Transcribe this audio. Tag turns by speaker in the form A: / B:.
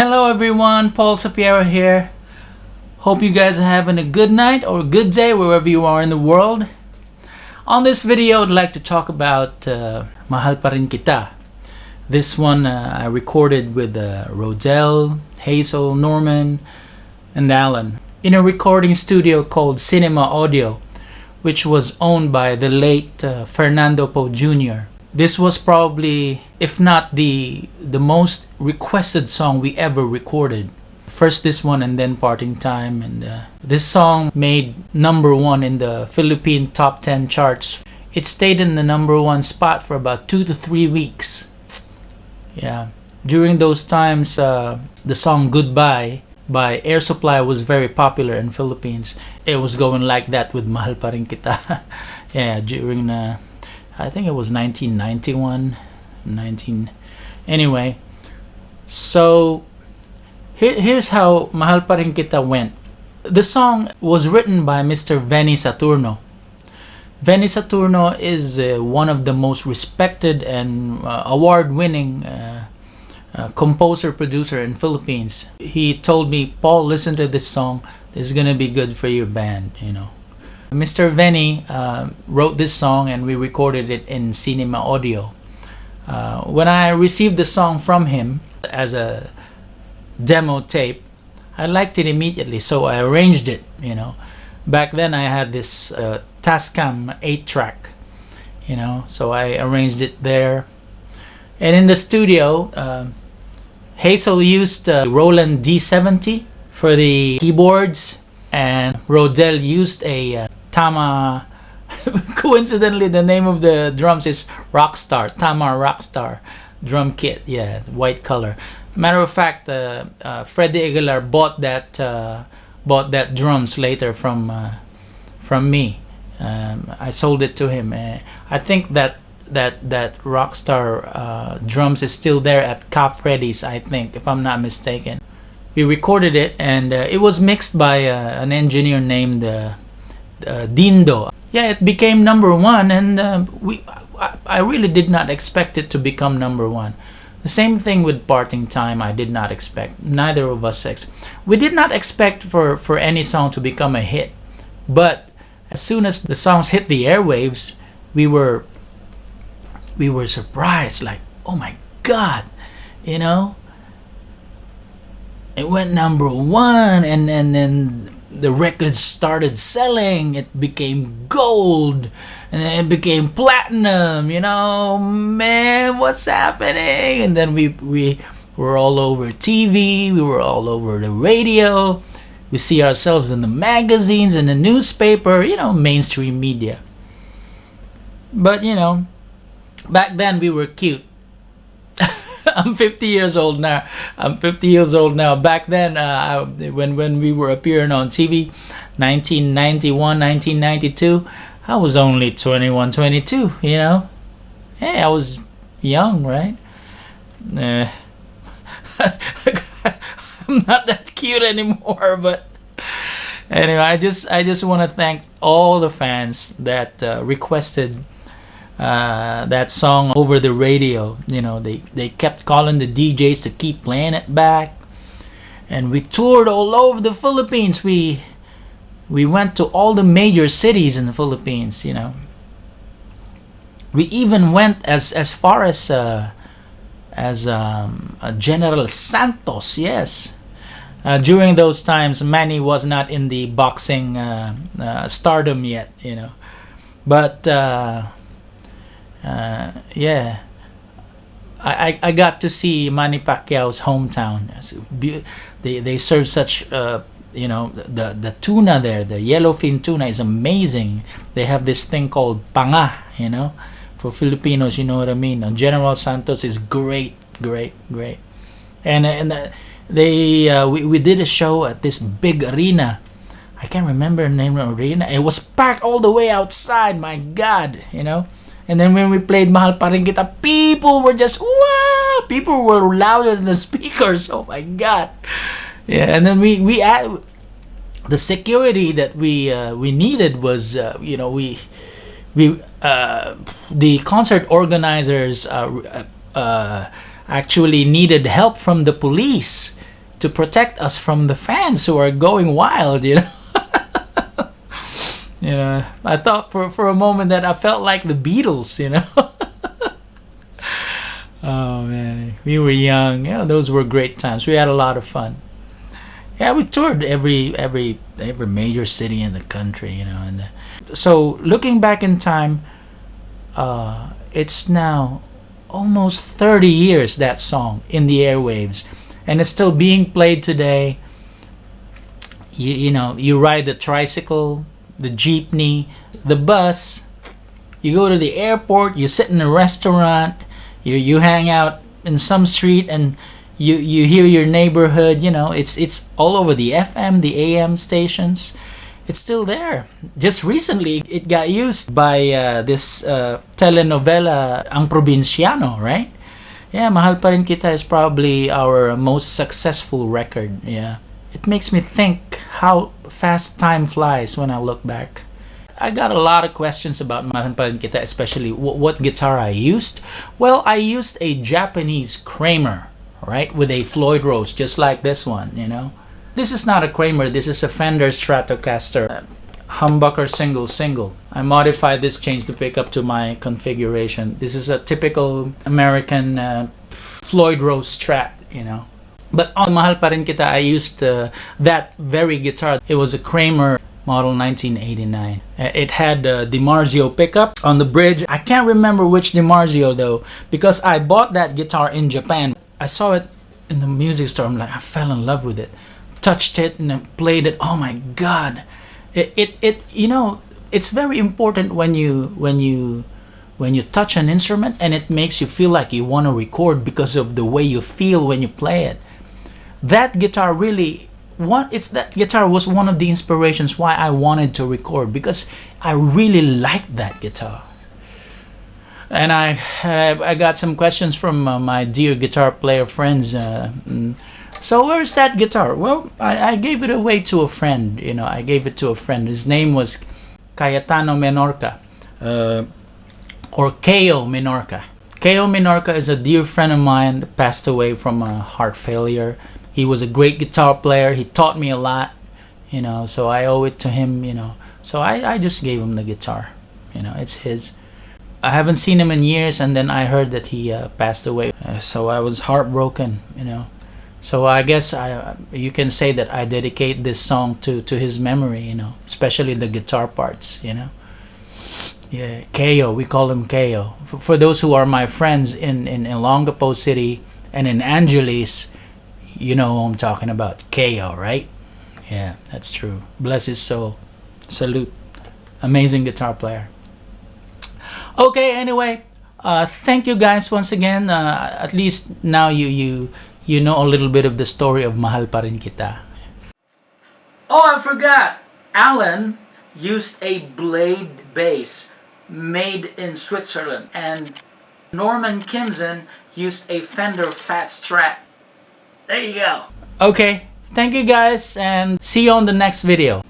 A: Hello everyone, Paul Sapiero here. Hope you guys are having a good night or a good day wherever you are in the world. On this video, I'd like to talk about Mahal Pa Rin Kita. This one I recorded with Rodel, Hazel, Norman, and Alan in a recording studio called Cinema Audio, which was owned by the late Fernando Po Jr. This was probably, if not the most requested song we ever recorded. First this one and then Parting Time, and this song made #1 in the Philippine top 10 charts. It stayed in the #1 spot for about 2 to 3 weeks. Yeah, during those times the song Goodbye by Air Supply was very popular in Philippines. It was going like that with Mahal Pa Rin Kita. Yeah, during I think it was 1991, anyway. So here's how Mahal Pa Rin Kita went. The song was written by Mr. Venny Saturno. Venny Saturno is one of the most respected and award-winning composer-producer in Philippines. He told me, Paul, listen to this song. This is gonna be good for your band, you know. Mr. Venny wrote this song and we recorded it in Cinema Audio. When I received the song from him as a demo tape, I liked it immediately, so I arranged it, you know. Back then I had this Tascam 8-track, you know, so I arranged it there. And in the studio, Hazel used Roland D70 for the keyboards, and Rodel used a Tama. Coincidentally, the name of the drums is Rockstar, Tama Rockstar drum kit. Yeah, white color. Matter of fact, Freddie Aguilar bought that drums later from me. I sold it to him. I think that Rockstar drums is still there at Ca Freddy's, I think, if I'm not mistaken. We recorded it, and it was mixed by an engineer named Dindo. Yeah, it became #1, and I really did not expect it to become #1. The same thing with Parting Time. I did not expect. Neither of us we did not expect for any song to become a hit. But as soon as the songs hit the airwaves, we were surprised, like, oh my God, you know. It went #1, and then the record started selling. It became gold, and then it became platinum. You know, man, what's happening? And then we were all over TV. We were all over the radio. We see ourselves in the magazines and the newspaper. You know, mainstream media. But you know, back then we were cute. I'm 50 years old now. Back then, when we were appearing on TV, 1991, 1992, I was only 21, 22, you know? Hey, I was young, right? I'm not that cute anymore, but anyway, I just want to thank all the fans that requested that song over the radio. You know, they kept calling the DJs to keep playing it back, and we toured all over the Philippines. We went to all the major cities in the Philippines. You know, we even went as far as General Santos. Yes, during those times, Manny was not in the boxing stardom yet. You know, but yeah, I got to see Manny Pacquiao's hometown. They serve such you know, the tuna there, the yellowfin tuna is amazing. They have this thing called panga, you know, for Filipinos, you know what I mean. General Santos is great. And we did a show at this big arena. I can't remember the name of the arena. It was packed all the way outside. My God, you know. And then when we played Mahal Pa Rin Kita, people were just, wow! People were louder than the speakers. Oh my God. Yeah, and then we the security that we needed was, you know, the concert organizers actually needed help from the police to protect us from the fans who are going wild, you know. You know, I thought for a moment that I felt like the Beatles, you know. Oh man, we were young. Yeah, those were great times. We had a lot of fun. Yeah, we toured every major city in the country, you know. And so looking back in time, it's now almost 30 years that song in the airwaves, and it's still being played today. You know, you ride the tricycle, the jeepney, the bus. You go to the airport. You sit in a restaurant. You hang out in some street, and you hear your neighborhood. You know, it's all over the FM, the AM stations. It's still there. Just recently, it got used by this telenovela, Ang Provinciano, right? Yeah, Mahal Pa Rin Kita is probably our most successful record. Yeah, it makes me think how fast time flies when I look back. I got a lot of questions about Mahal Pa Rin Kita, especially what guitar I used. Well, I used a Japanese Kramer, right, with a Floyd Rose, just like this one, you know. This is not a Kramer, this is a Fender Stratocaster humbucker single. I modified this, changed the pickup to my configuration. This is a typical American Floyd Rose Strat, you know. But on Mahal Pa Rin Kita, I used that very guitar. It was a Kramer model 1989. It had a DiMarzio pickup on the bridge. I can't remember which DiMarzio though, because I bought that guitar in Japan. I saw it in the music store. I'm like, I fell in love with it. Touched it and then played it. Oh my God! It you know, it's very important when you touch an instrument and it makes you feel like you want to record because of the way you feel when you play it. That guitar really, that guitar was one of the inspirations why I wanted to record, because I really liked that guitar. And I got some questions from my dear guitar player friends. So where's that guitar? Well, I gave it away to a friend. You know, I gave it to a friend. His name was Cayetano Menorca, or Keo Menorca. Keo Menorca is a dear friend of mine that passed away from heart failure. He was a great guitar player. He taught me a lot, you know, so I owe it to him, you know. So I just gave him the guitar, you know, it's his. I haven't seen him in years, and then I heard that he passed away. So I was heartbroken, you know. So I guess you can say that I dedicate this song to his memory, you know, especially the guitar parts, you know. Yeah, Keo, we call him Keo. For those who are my friends in Olongapo City and in Angeles, you know who I'm talking about. Keo, right? Yeah, that's true. Bless his soul. Salute. Amazing guitar player. Okay, anyway, thank you guys once again. At least now you know a little bit of the story of Mahal Pa Rin Kita. Oh, I forgot. Alan used a blade bass made in Switzerland, and Norman Kinson used a Fender Fat Strat. There you go. Okay, thank you guys, and see you on the next video.